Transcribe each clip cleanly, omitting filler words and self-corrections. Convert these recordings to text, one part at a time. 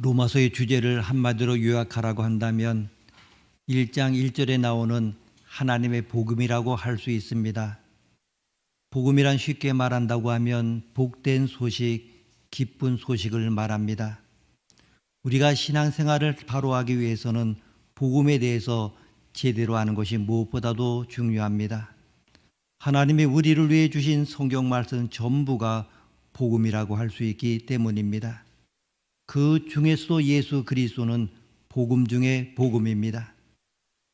로마서의 주제를 한마디로 요약하라고 한다면 1장 1절에 나오는 하나님의 복음이라고 할 수 있습니다. 복음이란 쉽게 말한다고 하면 복된 소식, 기쁜 소식을 말합니다. 우리가 신앙생활을 바로 하기 위해서는 복음에 대해서 제대로 아는 것이 무엇보다도 중요합니다. 하나님이 우리를 위해 주신 성경 말씀 전부가 복음이라고 할 수 있기 때문입니다. 그 중에서도 예수 그리스도는 복음 중에 복음입니다.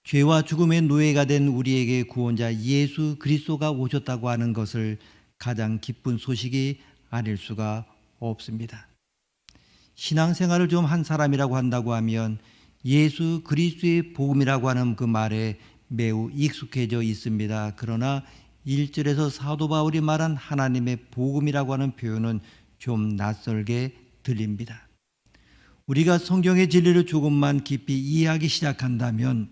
죄와 죽음의 노예가 된 우리에게 구원자 예수 그리스도가 오셨다고 하는 것을 가장 기쁜 소식이 아닐 수가 없습니다. 신앙생활을 좀 한 사람이라고 한다고 하면 예수 그리스도의 복음이라고 하는 그 말에 매우 익숙해져 있습니다. 그러나 1절에서 사도 바울이 말한 하나님의 복음이라고 하는 표현은 좀 낯설게 들립니다. 우리가 성경의 진리를 조금만 깊이 이해하기 시작한다면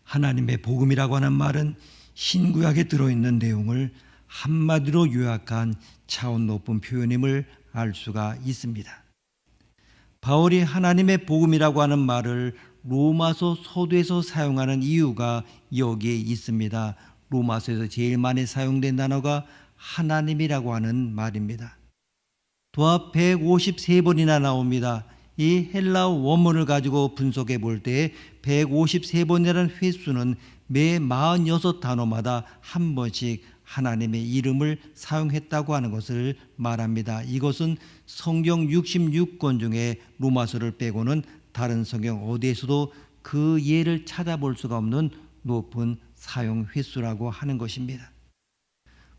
하나님의 복음이라고 하는 말은 신구약에 들어있는 내용을 한마디로 요약한 차원 높은 표현임을 알 수가 있습니다. 바울이 하나님의 복음이라고 하는 말을 로마서 서두에서 사용하는 이유가 여기에 있습니다. 로마서에서 제일 많이 사용된 단어가 하나님이라고 하는 말입니다. 도합 153번이나 나옵니다. 이 헬라어 원문을 가지고 분석해 볼 때 153번이라는 횟수는 매 46단어마다 한 번씩 하나님의 이름을 사용했다고 하는 것을 말합니다. 이것은 성경 66권 중에 로마서를 빼고는 다른 성경 어디에서도 그 예를 찾아볼 수가 없는 높은 사용 횟수라고 하는 것입니다.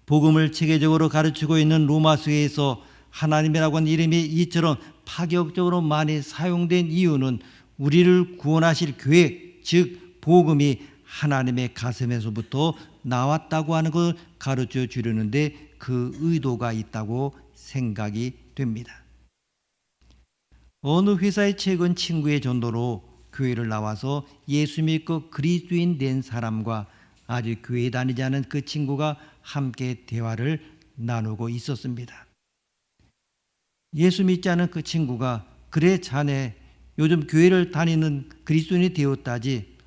복음을 체계적으로 가르치고 있는 로마서에서 하나님이라고 하는 이름이 이처럼 파격적으로 많이 사용된 이유는 우리를 구원하실 계획, 즉 복음이 하나님의 가슴에서부터 나왔다고 하는 것을 가르쳐 주려는데 그 의도가 있다고 생각이 됩니다. 어느 회사에 최근 친구의 전도로 교회를 나와서 예수 믿고 그리스도인 된 사람과 아직 교회 다니지 않은 그 친구가 함께 대화를 나누고 있었습니다. 예수 믿지 않은 그 친구가 그래 자네 요즘 교회를 다니는 그리스도인이 되었다지.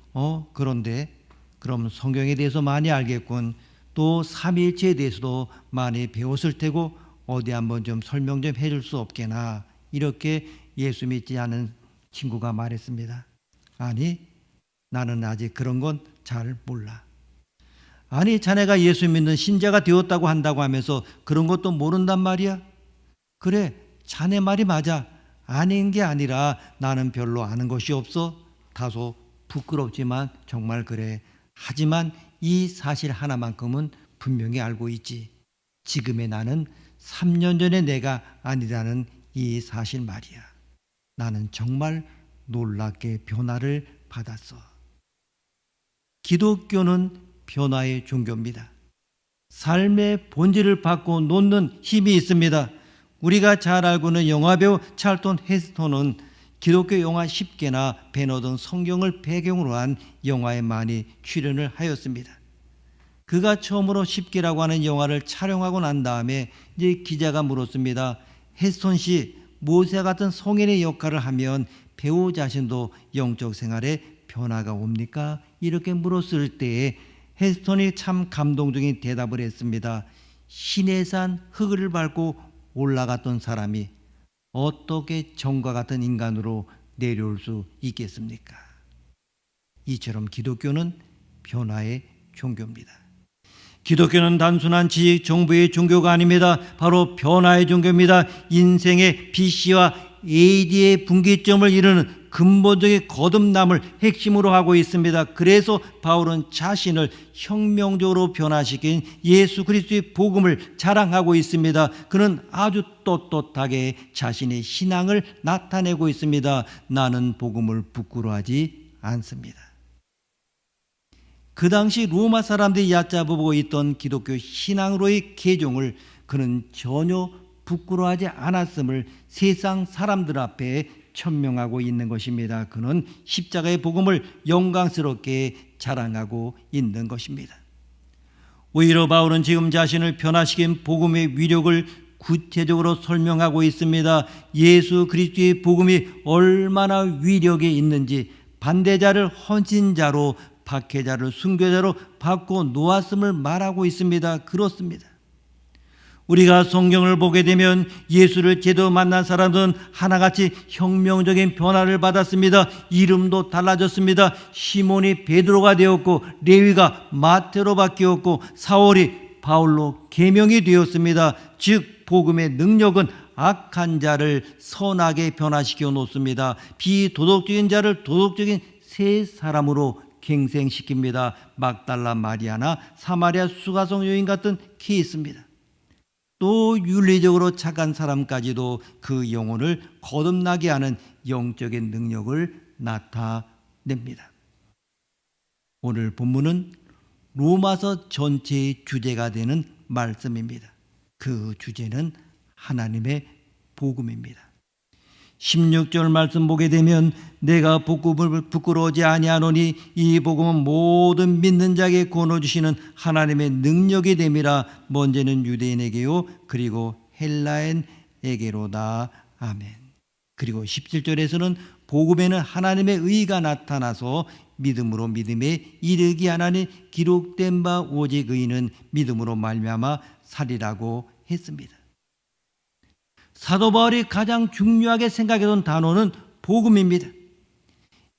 그런데 그럼 성경에 대해서 많이 알겠군. 또 삼위일체에 대해서도 많이 배웠을 테고 어디 한번 좀 설명 좀 해줄 수 없겠나. 이렇게 예수 믿지 않은 친구가 말했습니다. 아니 나는 아직 그런 건 잘 몰라. 아니 자네가 예수 믿는 신자가 되었다고 한다고 하면서 그런 것도 모른단 말이야? 그래 자네 말이 맞아. 아닌 게 아니라 나는 별로 아는 것이 없어. 다소 부끄럽지만 정말 그래. 하지만 이 사실 하나만큼은 분명히 알고 있지. 지금의 나는 3년 전에 내가 아니라는 이 사실 말이야. 나는 정말 놀랍게 변화를 받았어. 기독교는 변화의 종교입니다. 삶의 본질을 바꿔 놓는 힘이 있습니다. 우리가 잘 알고는 영화배우 찰턴 헤스턴은 기독교 영화 10개나 배너 등 성경을 배경으로 한 영화에 많이 출연을 하였습니다. 그가 처음으로 10개라고 하는 영화를 촬영하고 난 다음에 이제 기자가 물었습니다. 헤스턴 씨, 모세 같은 성인의 역할을 하면 배우 자신도 영적 생활에 변화가 옵니까? 이렇게 물었을 때에 헤스턴이 참 감동적인 대답을 했습니다. 시내산 흙을 밟고 올라갔던 사람이 어떻게 정과 같은 인간으로 내려올 수 있겠습니까? 이처럼 기독교는 변화의 종교입니다. 기독교는 단순한 지식 정보의 종교가 아닙니다. 바로 변화의 종교입니다. 인생의 BC와 AD의 분기점을 이루는 근본적인 거듭남을 핵심으로 하고 있습니다. 그래서 바울은 자신을 혁명적으로 변화시킨 예수 그리스도의 복음을 자랑하고 있습니다. 그는 아주 떳떳하게 자신의 신앙을 나타내고 있습니다. 나는 복음을 부끄러워하지 않습니다. 그 당시 로마 사람들이 얕잡아보고 있던 기독교 신앙으로의 개종을 그는 전혀 부끄러워하지 않았음을 세상 사람들 앞에 천명하고 있는 것입니다. 그는 십자가의 복음을 영광스럽게 자랑하고 있는 것입니다. 오히려 바울은 지금 자신을 변화시킨 복음의 위력을 구체적으로 설명하고 있습니다. 예수 그리스도의 복음이 얼마나 위력이 있는지, 반대자를 헌신자로, 박해자를 순교자로 바꿔 놓았음을 말하고 있습니다. 그렇습니다. 우리가 성경을 보게 되면 예수를 제대로 만난 사람들은 하나같이 혁명적인 변화를 받았습니다. 이름도 달라졌습니다. 시몬이 베드로가 되었고, 레위가 마태로 바뀌었고, 사울이 바울로 계명이 되었습니다. 즉 복음의 능력은 악한 자를 선하게 변화시켜 놓습니다. 비도덕적인 자를 도덕적인 새 사람으로 갱생시킵니다. 막달라 마리아나 사마리아 수가성 여인 같은 케이스입니다. 또 윤리적으로 착한 사람까지도 그 영혼을 거듭나게 하는 영적인 능력을 나타냅니다. 오늘 본문은 로마서 전체의 주제가 되는 말씀입니다. 그 주제는 하나님의 복음입니다. 16절 말씀 보게 되면 내가 복음을 부끄러워하지 아니하노니 이 복음은 모든 믿는 자에게 권어주시는 하나님의 능력이 됨이라. 먼저는 유대인에게요 그리고 헬라인에게로다. 아멘. 그리고 17절에서는 복음에는 하나님의 의가 나타나서 믿음으로 믿음에 이르게 하나니 기록된 바 오직 의인은 믿음으로 말미암아 살리라고 했습니다. 사도 바울이 가장 중요하게 생각했던 단어는 복음입니다.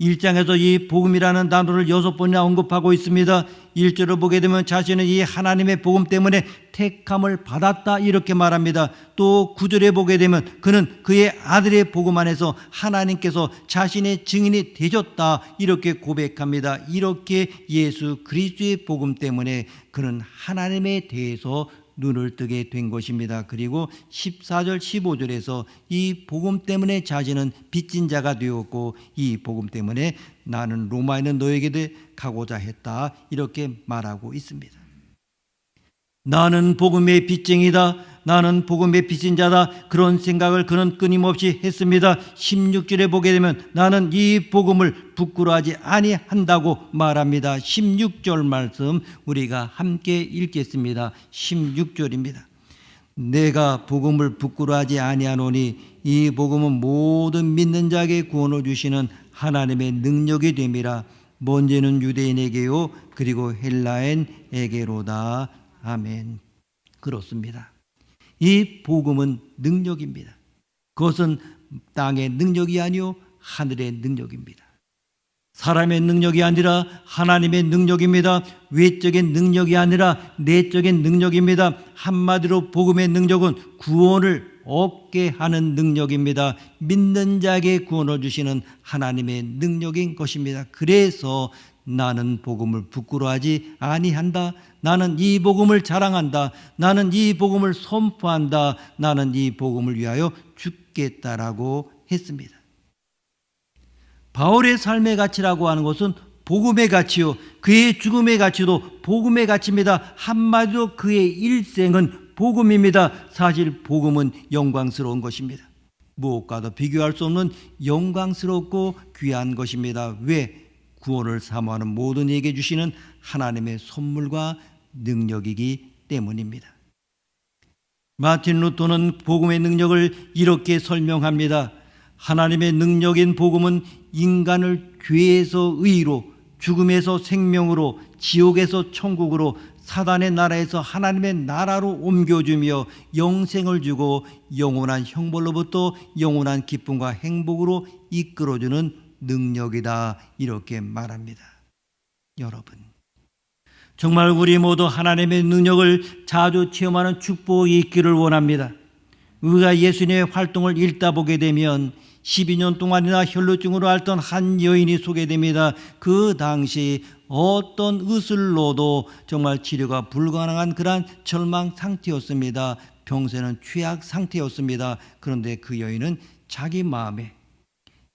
1장에서 이 복음이라는 단어를 6번이나 언급하고 있습니다. 1절을 보게 되면 자신은 이 하나님의 복음 때문에 택함을 받았다 이렇게 말합니다. 또 9절에 보게 되면 그는 그의 아들의 복음 안에서 하나님께서 자신의 증인이 되셨다 이렇게 고백합니다. 이렇게 예수 그리스도의 복음 때문에 그는 하나님에 대해서 눈을 뜨게 된 것입니다. 그리고 14절 15절에서 이 복음 때문에 자신은 빚진 자가 되었고 이 복음 때문에 나는 로마에 있는 너에게도 가고자 했다 이렇게 말하고 있습니다. 나는 복음의 빚쟁이다, 나는 복음의 빚진 자다, 그런 생각을 그는 끊임없이 했습니다. 16절에 보게 되면 나는 이 복음을 부끄러워하지 아니한다고 말합니다. 16절 말씀 우리가 함께 읽겠습니다. 16절입니다. 내가 복음을 부끄러워하지 아니하노니 이 복음은 모든 믿는 자에게 구원을 주시는 하나님의 능력이 됨이라. 먼저는 유대인에게요 그리고 헬라인에게로다. 아멘. 그렇습니다. 이 복음은 능력입니다. 그것은 땅의 능력이 아니요 하늘의 능력입니다. 사람의 능력이 아니라 하나님의 능력입니다. 외적인 능력이 아니라 내적인 능력입니다. 한마디로 복음의 능력은 구원을 얻게 하는 능력입니다. 믿는 자에게 구원을 주시는 하나님의 능력인 것입니다. 그래서 나는 복음을 부끄러워하지 아니한다. 나는 이 복음을 자랑한다. 나는 이 복음을 선포한다. 나는 이 복음을 위하여 죽겠다라고 했습니다. 바울의 삶의 가치라고 하는 것은 복음의 가치요, 그의 죽음의 가치도 복음의 가치입니다. 한마디로 그의 일생은 복음입니다. 사실 복음은 영광스러운 것입니다. 무엇과도 비교할 수 없는 영광스럽고 귀한 것입니다. 왜? 구원을 사모하는 모든 이에게 주시는 하나님의 선물과 능력이기 때문입니다. 마틴 루터는 복음의 능력을 이렇게 설명합니다. 하나님의 능력인 복음은 인간을 죄에서 의로, 죽음에서 생명으로, 지옥에서 천국으로, 사단의 나라에서 하나님의 나라로 옮겨주며 영생을 주고 영원한 형벌로부터 영원한 기쁨과 행복으로 이끌어주는 능력이다 이렇게 말합니다. 여러분, 정말 우리 모두 하나님의 능력을 자주 체험하는 축복이 있기를 원합니다. 우리가 예수님의 활동을 읽다 보게 되면 12년 동안이나 혈루증으로 앓던 한 여인이 소개됩니다. 그 당시 어떤 의술을 넣어도 정말 치료가 불가능한 그러한 절망 상태였습니다. 평소에는 취약 상태였습니다. 그런데 그 여인은 자기 마음에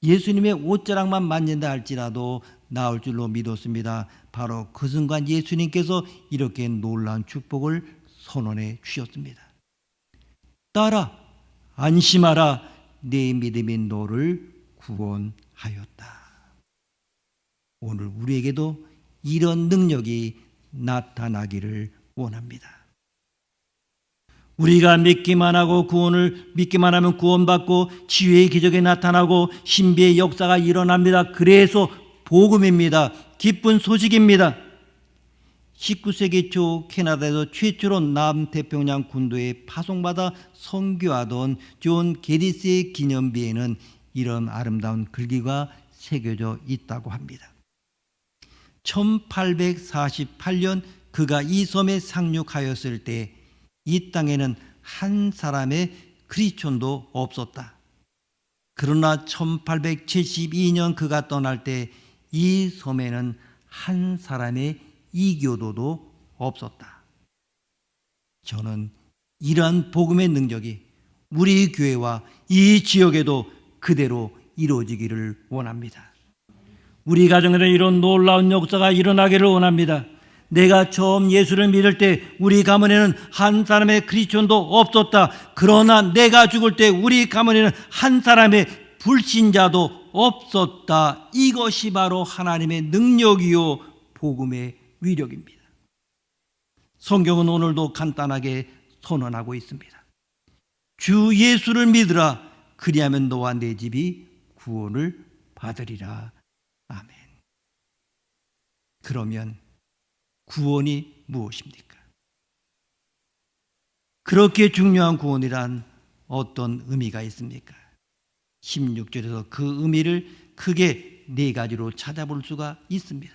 예수님의 옷자락만 만진다 할지라도 나을 줄로 믿었습니다. 바로 그 순간 예수님께서 이렇게 놀라운 축복을 선언해 주셨습니다. 딸아, 안심하라, 내 믿음이 너를 구원하였다. 오늘 우리에게도 이런 능력이 나타나기를 원합니다. 우리가 믿기만 하고 구원을 믿기만 하면 구원받고 치유의 기적이 나타나고 신비의 역사가 일어납니다. 그래서 복음입니다. 기쁜 소식입니다. 19세기 초 캐나다에서 최초로 남태평양 군도에 파송받아 선교하던 존 게디스의 기념비에는 이런 아름다운 글귀가 새겨져 있다고 합니다. 1848년 그가 이 섬에 상륙하였을 때 이 땅에는 한 사람의 크리스천도 없었다. 그러나 1872년 그가 떠날 때 이 섬에는 한 사람의 이교도도 없었다. 저는 이러한 복음의 능력이 우리 교회와 이 지역에도 그대로 이루어지기를 원합니다. 우리 가정에는 이런 놀라운 역사가 일어나기를 원합니다. 내가 처음 예수를 믿을 때 우리 가문에는 한 사람의 크리스천도 없었다. 그러나 내가 죽을 때 우리 가문에는 한 사람의 불신자도 없었다. 이것이 바로 하나님의 능력이요 복음의 위력입니다. 성경은 오늘도 간단하게 선언하고 있습니다. 주 예수를 믿으라. 그리하면 너와 내 집이 구원을 받으리라. 아멘. 그러면 구원이 무엇입니까? 그렇게 중요한 구원이란 어떤 의미가 있습니까? 16절에서 그 의미를 크게 네 가지로 찾아볼 수가 있습니다.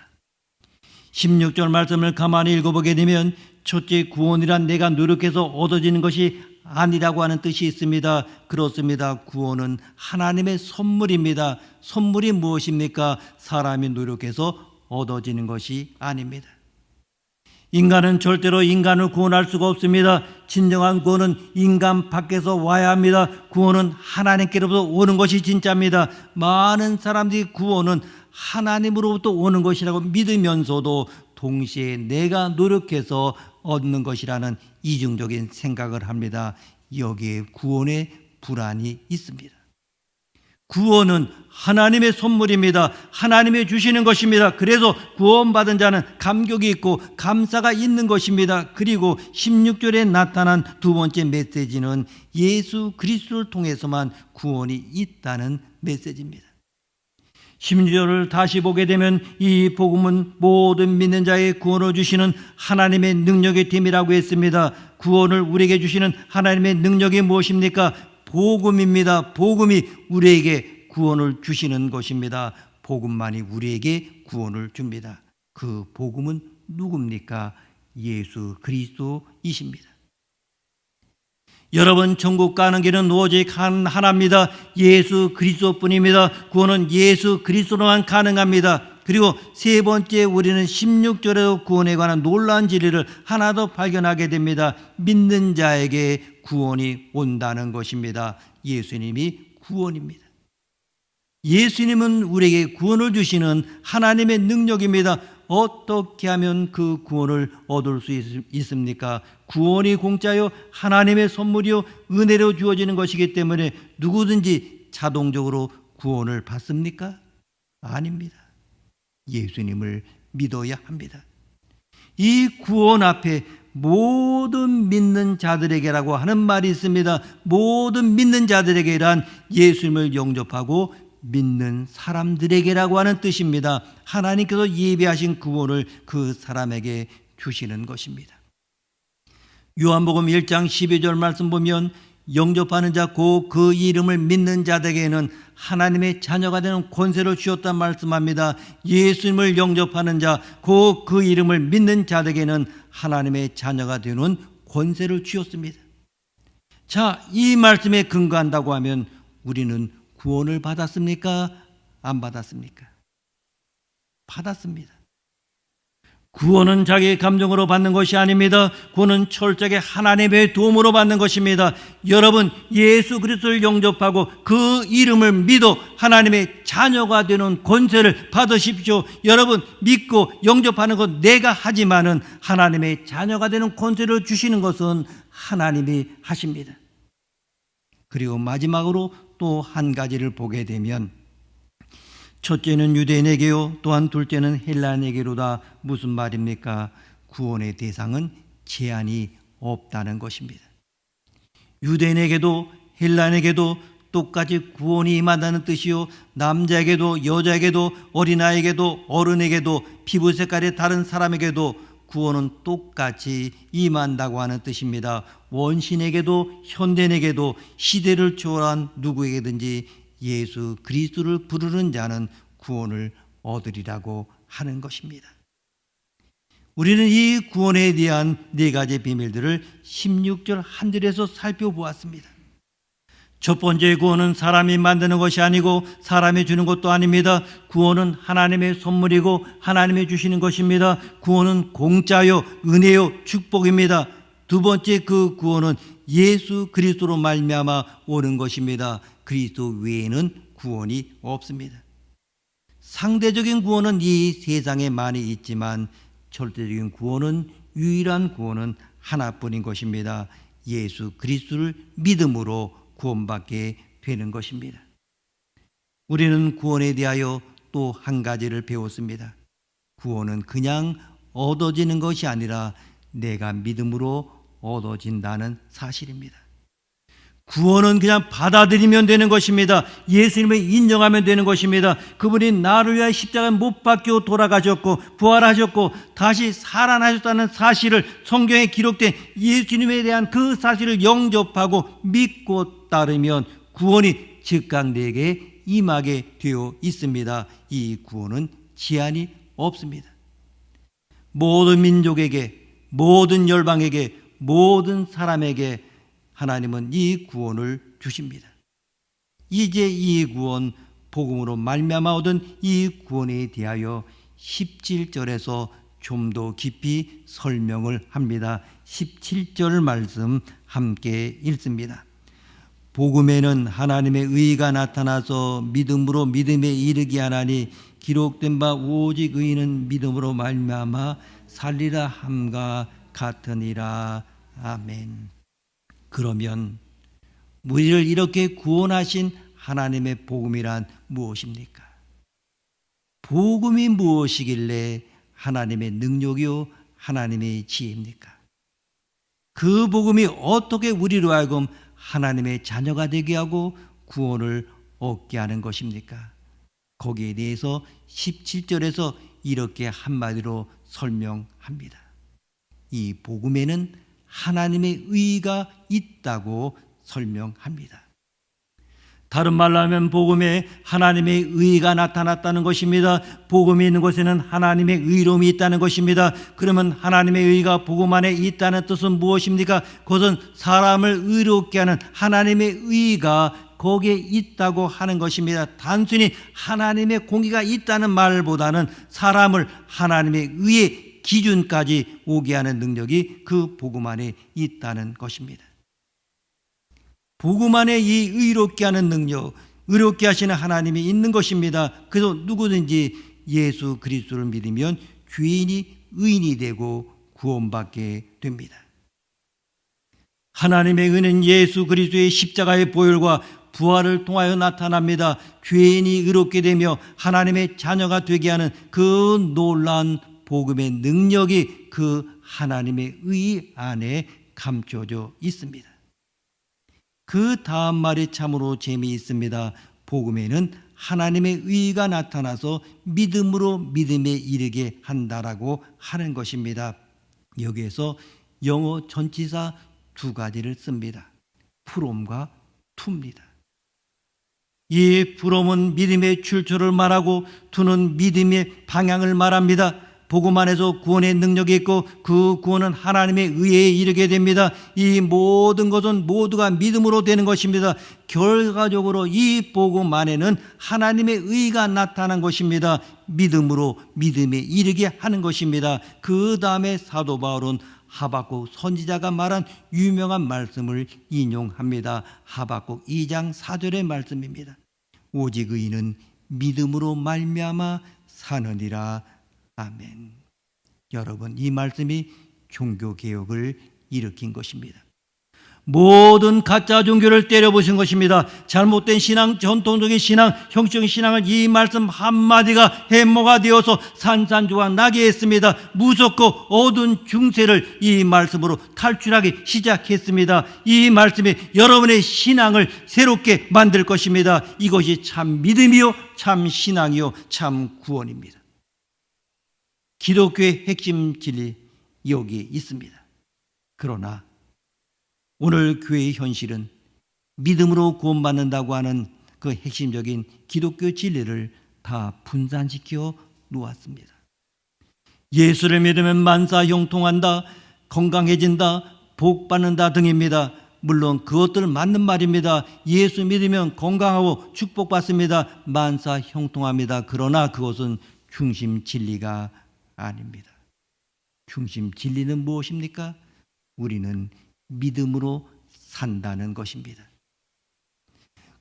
16절 말씀을 가만히 읽어보게 되면 첫째, 구원이란 내가 노력해서 얻어지는 것이 아니라고 하는 뜻이 있습니다. 그렇습니다. 구원은 하나님의 선물입니다. 선물이 무엇입니까? 사람이 노력해서 얻어지는 것이 아닙니다. 인간은 절대로 인간을 구원할 수가 없습니다. 진정한 구원은 인간 밖에서 와야 합니다. 구원은 하나님께로부터 오는 것이 진짜입니다. 많은 사람들이 구원은 하나님으로부터 오는 것이라고 믿으면서도 동시에 내가 노력해서 얻는 것이라는 이중적인 생각을 합니다. 여기에 구원의 불안이 있습니다. 구원은 하나님의 선물입니다. 하나님이 주시는 것입니다. 그래서 구원받은 자는 감격이 있고 감사가 있는 것입니다. 그리고 16절에 나타난 두 번째 메시지는 예수 그리스도를 통해서만 구원이 있다는 메시지입니다. 16절을 다시 보게 되면 이 복음은 모든 믿는 자의 구원을 주시는 하나님의 능력의 팀이라고 했습니다. 구원을 우리에게 주시는 하나님의 능력이 무엇입니까? 복음입니다. 복음이 우리에게 구원을 주시는 것입니다. 복음만이 우리에게 구원을 줍니다. 그 복음은 누굽니까? 예수 그리스도이십니다. 여러분, 천국 가는 길은 오직 하나입니다. 예수 그리스도뿐입니다. 구원은 예수 그리스도로만 가능합니다. 그리고 세 번째, 우리는 16절에도 구원에 관한 놀라운 진리를 하나 더 발견하게 됩니다. 믿는 자에게 구원이 온다는 것입니다. 예수님이 구원입니다. 예수님은 우리에게 구원을 주시는 하나님의 능력입니다. 어떻게 하면 그 구원을 얻을 수 있습니까? 구원이 공짜요, 하나님의 선물이요, 은혜로 주어지는 것이기 때문에 누구든지 자동적으로 구원을 받습니까? 아닙니다. 예수님을 믿어야 합니다. 이 구원 앞에 모든 믿는 자들에게라고 하는 말이 있습니다. 모든 믿는 자들에게란 예수님을 영접하고 믿는 사람들에게라고 하는 뜻입니다. 하나님께서 예비하신 구원을 그 사람에게 주시는 것입니다. 요한복음 1장 12절 말씀 보면 영접하는 자 곧 그 이름을 믿는 자들에게는 하나님의 자녀가 되는 권세를 주셨단 말씀합니다. 예수님을 영접하는 자 곧 그 이름을 믿는 자들에게는 하나님의 자녀가 되는 권세를 주셨습니다. 자, 이 말씀에 근거한다고 하면 우리는 구원을 받았습니까? 안 받았습니까? 받았습니다. 구원은 자기 감정으로 받는 것이 아닙니다. 구원은 철저하게 하나님의 도움으로 받는 것입니다. 여러분, 예수 그리스도를 영접하고 그 이름을 믿어 하나님의 자녀가 되는 권세를 받으십시오. 여러분, 믿고 영접하는 것 내가 하지만은 하나님의 자녀가 되는 권세를 주시는 것은 하나님이 하십니다. 그리고 마지막으로 또 한 가지를 보게 되면 첫째는 유대인에게요, 또한 둘째는 헬라인에게로다. 무슨 말입니까? 구원의 대상은 제한이 없다는 것입니다. 유대인에게도 헬라인에게도 똑같이 구원이 임한다는 뜻이요, 남자에게도 여자에게도 어린아이에게도 어른에게도 피부 색깔이 다른 사람에게도 구원은 똑같이 임한다고 하는 뜻입니다. 원신에게도 현대인에게도 시대를 초월한 누구에게든지 예수 그리스도를 부르는 자는 구원을 얻으리라고 하는 것입니다. 우리는 이 구원에 대한 네 가지 비밀들을 16절 한 절에서 살펴보았습니다. 첫 번째 구원은 사람이 만드는 것이 아니고 사람이 주는 것도 아닙니다. 구원은 하나님의 선물이고 하나님이 주시는 것입니다. 구원은 공짜요, 은혜요, 축복입니다. 두 번째 그 구원은 예수 그리스도로 말미암아 오는 것입니다. 그리스도 외에는 구원이 없습니다. 상대적인 구원은 이 세상에 많이 있지만 절대적인 구원은, 유일한 구원은 하나뿐인 것입니다. 예수 그리스도를 믿음으로 구원받게 되는 것입니다. 우리는 구원에 대하여 또 한 가지를 배웠습니다. 구원은 그냥 얻어지는 것이 아니라 내가 믿음으로 얻어진다는 사실입니다. 구원은 그냥 받아들이면 되는 것입니다. 예수님을 인정하면 되는 것입니다. 그분이 나를 위하여 십자가에 못 박혀 돌아가셨고 부활하셨고 다시 살아나셨다는 사실을, 성경에 기록된 예수님에 대한 그 사실을 영접하고 믿고 따르면 구원이 즉각 내게 임하게 되어 있습니다. 이 구원은 제한이 없습니다. 모든 민족에게, 모든 열방에게, 모든 사람에게 하나님은 이 구원을 주십니다. 이제 이 구원, 복음으로 말미암아 얻은 이 구원에 대하여 17절에서 좀 더 깊이 설명을 합니다. 17절 말씀 함께 읽습니다. 복음에는 하나님의 의가 나타나서 믿음으로 믿음에 이르게 하나니 기록된 바 오직 의인은 믿음으로 말미암아 살리라 함과 같으니라. 아멘. 그러면 우리를 이렇게 구원하신 하나님의 복음이란 무엇입니까? 복음이 무엇이길래 하나님의 능력이요 하나님의 지혜입니까? 그 복음이 어떻게 우리로 하여금 하나님의 자녀가 되게 하고 구원을 얻게 하는 것입니까? 거기에 대해서 17절에서 이렇게 한마디로 설명합니다. 이 복음에는 하나님의 의가 있다고 설명합니다. 다른 말로 하면 복음에 하나님의 의가 나타났다는 것입니다. 복음이 있는 곳에는 하나님의 의로움이 있다는 것입니다. 그러면 하나님의 의가 복음 안에 있다는 뜻은 무엇입니까? 그것은 사람을 의롭게 하는 하나님의 의가 거기에 있다고 하는 것입니다. 단순히 하나님의 공의가 있다는 말보다는 사람을 하나님의 의의 기준까지 오게 하는 능력이 그 복음 안에 있다는 것입니다. 복음 안에 이 의롭게 하는 능력, 의롭게 하시는 하나님이 있는 것입니다. 그래서 누구든지 예수 그리스도를 믿으면 죄인이 의인이 되고 구원받게 됩니다. 하나님의 의는 예수 그리스도의 십자가의 보혈과 부활을 통하여 나타납니다. 죄인이 의롭게 되며 하나님의 자녀가 되게 하는 그 놀라운 복음의 능력이 그 하나님의 의 안에 감춰져 있습니다. 그 다음 말이 참으로 재미있습니다. 복음에는 하나님의 의가 나타나서 믿음으로 믿음에 이르게 한다라고 하는 것입니다. 여기에서 영어 전치사 두 가지를 씁니다. from과 to입니다. 이 from은 믿음의 출처를 말하고 to는 믿음의 방향을 말합니다. 복음 안에서 구원의 능력이 있고 그 구원은 하나님의 의에 이르게 됩니다. 이 모든 것은 모두가 믿음으로 되는 것입니다. 결과적으로 이 복음 안에는 하나님의 의가 나타난 것입니다. 믿음으로 믿음에 이르게 하는 것입니다. 그 다음에 사도 바울은 하박국 선지자가 말한 유명한 말씀을 인용합니다. 하박국 2장 4절의 말씀입니다. 오직 의인은 믿음으로 말미암아 사느니라. 아멘. 여러분, 이 말씀이 종교개혁을 일으킨 것입니다. 모든 가짜 종교를 때려부신 것입니다. 잘못된 신앙, 전통적인 신앙, 형식적인 신앙을 이 말씀 한마디가 해모가 되어서 산산조각 나게 했습니다. 무섭고 어두운 중세를 이 말씀으로 탈출하기 시작했습니다. 이 말씀이 여러분의 신앙을 새롭게 만들 것입니다. 이것이 참 믿음이요, 참 신앙이요, 참 구원입니다. 기독교의 핵심 진리 여기 있습니다. 그러나 오늘 교회의 현실은 믿음으로 구원받는다고 하는 그 핵심적인 기독교 진리를 다 분산시켜 놓았습니다. 예수를 믿으면 만사 형통한다, 건강해진다, 복받는다 등입니다. 물론 그것들 맞는 말입니다. 예수 믿으면 건강하고 축복받습니다. 만사 형통합니다. 그러나 그것은 중심 진리가 아닙니다. 중심 진리는 무엇입니까? 우리는 믿음으로 산다는 것입니다.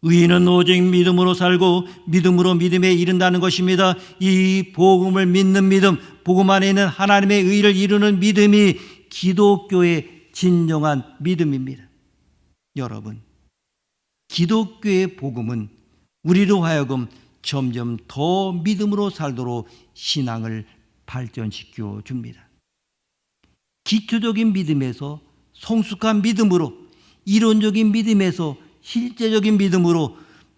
의인은 오직 믿음으로 살고 믿음으로 믿음에 이른다는 것입니다. 이 복음을 믿는 믿음, 복음 안에 있는 하나님의 의를 이루는 믿음이 기독교의 진정한 믿음입니다. 여러분, 기독교의 복음은 우리로 하여금 점점 더 믿음으로 살도록 신앙을 발전시켜 줍니다. 기초적인 믿음에서 성숙한 믿음으로, 이론적인 믿음에서 실제적인 믿음으로,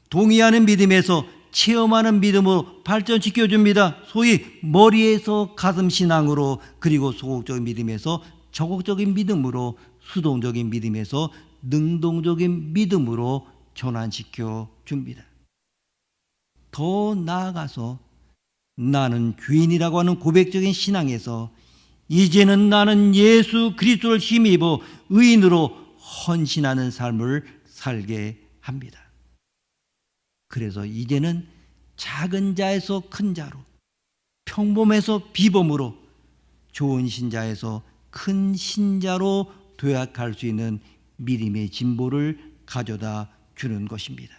동의하는 믿음에서 체험하는 믿음으로 발전시켜 줍니다. 소위 머리에서 가슴 신앙으로, 그리고 소극적인 믿음에서 적극적인 믿음으로, 수동적인 믿음에서 능동적인 믿음으로 전환시켜 줍니다. 더 나아가서 나는 죄인이라고 하는 고백적인 신앙에서 이제는 나는 예수 그리스도를 힘입어 의인으로 헌신하는 삶을 살게 합니다. 그래서 이제는 작은 자에서 큰 자로, 평범에서 비범으로, 좋은 신자에서 큰 신자로 도약할 수 있는 믿음의 진보를 가져다 주는 것입니다.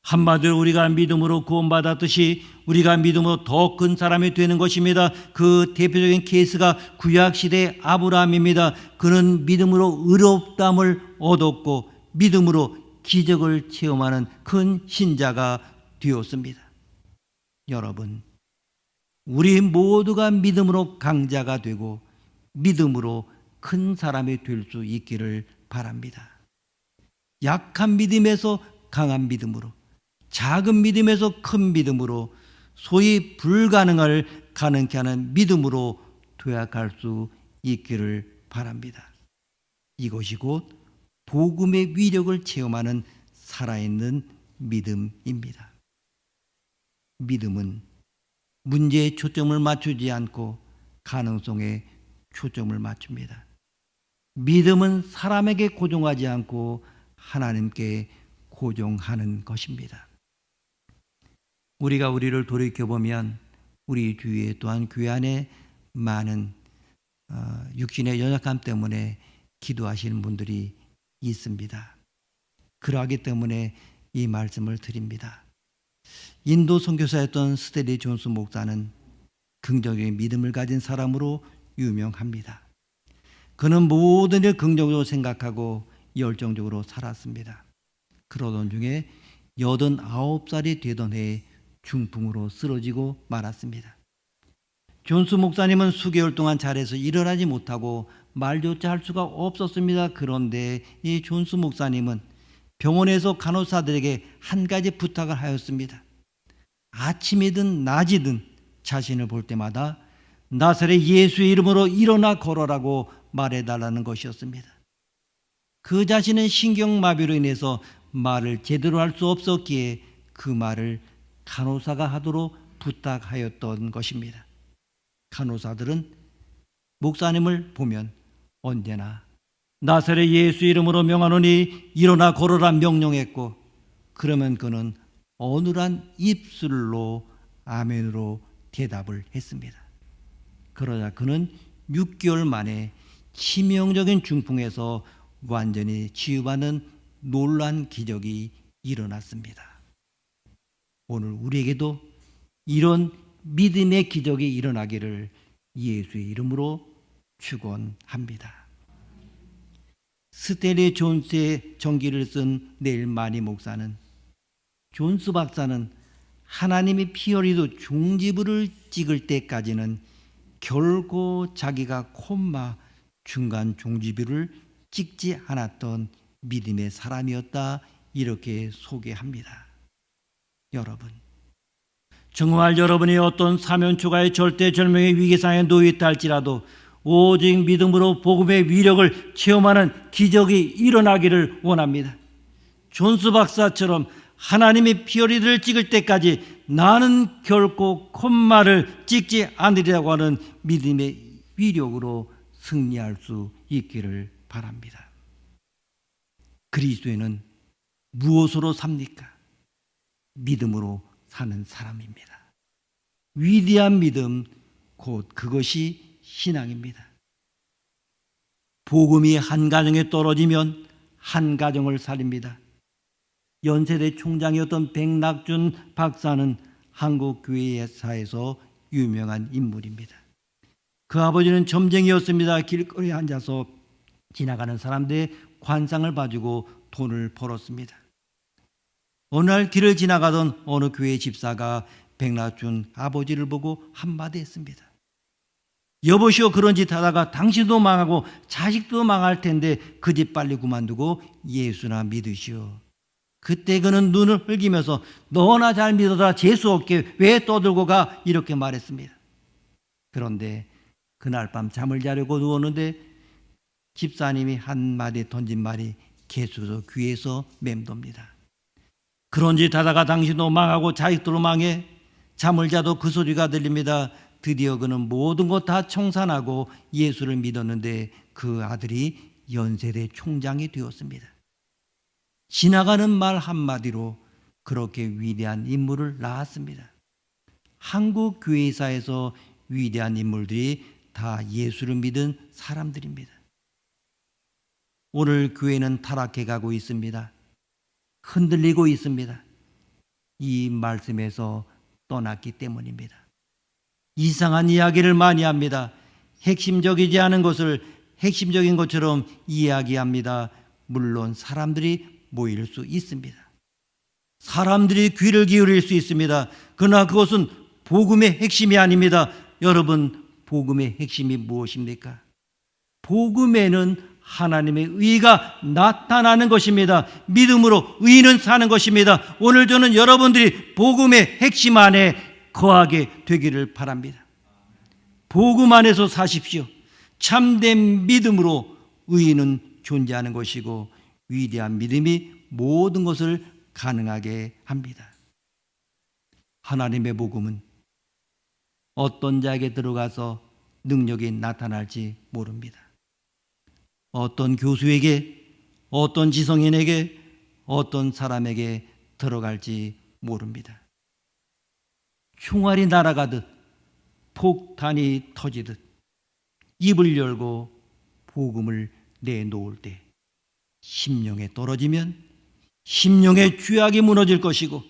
한마디로 우리가 믿음으로 구원받았듯이 우리가 믿음으로 더 큰 사람이 되는 것입니다. 그 대표적인 케이스가 구약시대의 아브라함입니다. 그는 믿음으로 의롭다함을 얻었고 믿음으로 기적을 체험하는 큰 신자가 되었습니다. 여러분, 우리 모두가 믿음으로 강자가 되고 믿음으로 큰 사람이 될 수 있기를 바랍니다. 약한 믿음에서 강한 믿음으로, 작은 믿음에서 큰 믿음으로, 소위 불가능을 가능케 하는 믿음으로 도약할 수 있기를 바랍니다. 이것이 곧 복음의 위력을 체험하는 살아있는 믿음입니다. 믿음은 문제에 초점을 맞추지 않고 가능성에 초점을 맞춥니다. 믿음은 사람에게 고정하지 않고 하나님께 고정하는 것입니다. 우리가 우리를 돌이켜보면 우리 주위에 또한 교회 안에 많은 육신의 연약함 때문에 기도하시는 분들이 있습니다. 그러하기 때문에 이 말씀을 드립니다. 인도 선교사였던 스테리 존스 목사는 긍정적인 믿음을 가진 사람으로 유명합니다. 그는 모든 일 긍정적으로 생각하고 열정적으로 살았습니다. 그러던 중에 89살이 되던 해에 중풍으로 쓰러지고 말았습니다. 존스 목사님은 수개월 동안 자리에서 일어나지 못하고 말조차 할 수가 없었습니다. 그런데 이 존스 목사님은 병원에서 간호사들에게 한 가지 부탁을 하였습니다. 아침이든 낮이든 자신을 볼 때마다 나사렛 예수의 이름으로 일어나 걸어라고 말해달라는 것이었습니다. 그 자신은 신경마비로 인해서 말을 제대로 할 수 없었기에 그 말을 간호사가 하도록 부탁하였던 것입니다. 간호사들은 목사님을 보면 언제나 나사렛 예수 이름으로 명하노니 일어나 걸어라 명령했고, 그러면 그는 어눌한 입술로 아멘으로 대답을 했습니다. 그러자 그는 6개월 만에 치명적인 중풍에서 완전히 치유받는 놀란 기적이 일어났습니다. 오늘 우리에게도 이런 믿음의 기적이 일어나기를 예수의 이름으로 축원합니다. 스텔리 존스의 전기를 쓴 넬 마니 목사는, 존스 박사는 하나님이 피 흘리도 종지부를 찍을 때까지는 결코 자기가 콤마 중간 종지부를 찍지 않았던 믿음의 사람이었다, 이렇게 소개합니다. 여러분, 정말 여러분이 어떤 사면초가의 절대절명의 위기상에 놓여있다 할지라도 오직 믿음으로 복음의 위력을 체험하는 기적이 일어나기를 원합니다. 존스 박사처럼 하나님이 피어리들을 찍을 때까지 나는 결코 콤마를 찍지 않으리라고 하는 믿음의 위력으로 승리할 수 있기를 바랍니다. 그리스도인은 무엇으로 삽니까? 믿음으로 사는 사람입니다. 위대한 믿음, 곧 그것이 신앙입니다. 복음이 한 가정에 떨어지면 한 가정을 살립니다. 연세대 총장이었던 백낙준 박사는 한국 교회사에서 유명한 인물입니다. 그 아버지는 점쟁이였습니다. 길거리에 앉아서 지나가는 사람들의 관상을 봐주고 돈을 벌었습니다. 어느 날 길을 지나가던 어느 교회 집사가 백낙준 아버지를 보고 한마디 했습니다. 여보시오, 그런 짓 하다가 당신도 망하고 자식도 망할 텐데 그 집 빨리 그만두고 예수나 믿으시오. 그때 그는 눈을 흘기면서 너나 잘 믿어라, 재수없게 왜 떠들고 가, 이렇게 말했습니다. 그런데 그날 밤 잠을 자려고 누웠는데 집사님이 한마디 던진 말이 계속해서 귀에서 맴돕니다. 그런 짓 하다가 당신도 망하고 자식들도 망해. 잠을 자도 그 소리가 들립니다. 드디어 그는 모든 것 다 청산하고 예수를 믿었는데 그 아들이 연세대 총장이 되었습니다. 지나가는 말 한마디로 그렇게 위대한 인물을 낳았습니다. 한국 교회사에서 위대한 인물들이 다 예수를 믿은 사람들입니다. 오늘 교회는 타락해 가고 있습니다. 흔들리고 있습니다. 이 말씀에서 떠났기 때문입니다. 이상한 이야기를 많이 합니다. 핵심적이지 않은 것을 핵심적인 것처럼 이야기합니다. 물론 사람들이 모일 수 있습니다. 사람들이 귀를 기울일 수 있습니다. 그러나 그것은 복음의 핵심이 아닙니다. 여러분, 복음의 핵심이 무엇입니까? 복음에는 하나님의 의가 나타나는 것입니다. 믿음으로 의인은 사는 것입니다. 오늘 저는 여러분들이 복음의 핵심 안에 거하게 되기를 바랍니다. 복음 안에서 사십시오. 참된 믿음으로 의인은 존재하는 것이고 위대한 믿음이 모든 것을 가능하게 합니다. 하나님의 복음은 어떤 자에게 들어가서 능력이 나타날지 모릅니다. 어떤 교수에게, 어떤 지성인에게, 어떤 사람에게 들어갈지 모릅니다. 총알이 날아가듯 폭탄이 터지듯 입을 열고 복음을 내놓을 때 심령에 떨어지면 심령의 죄악이 무너질 것이고,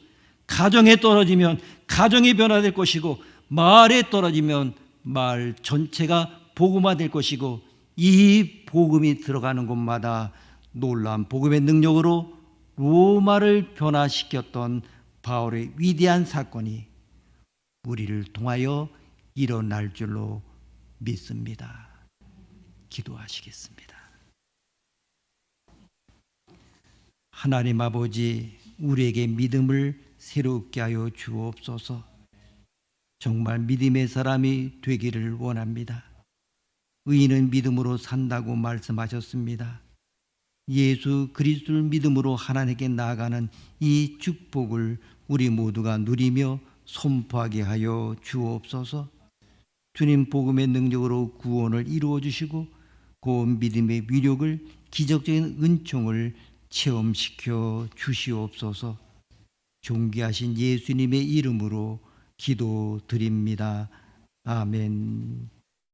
가정에 떨어지면 가정이 변화될 것이고, 마을에 떨어지면 마을 전체가 복음화될 것이고, 이 복음이 들어가는 곳마다 놀라운 복음의 능력으로 로마를 변화시켰던 바울의 위대한 사건이 우리를 통하여 일어날 줄로 믿습니다. 기도하시겠습니다. 하나님 아버지, 우리에게 믿음을 새롭게 하여 주옵소서. 정말 믿음의 사람이 되기를 원합니다. 의인은 믿음으로 산다고 말씀하셨습니다. 예수 그리스도를 믿음으로 하나님께 나아가는 이 축복을 우리 모두가 누리며 선포하게 하여 주옵소서. 주님 복음의 능력으로 구원을 이루어 주시고 그 믿음의 위력을, 기적적인 은총을 체험시켜 주시옵소서. 존귀하신 예수님의 이름으로 기도드립니다. 아멘.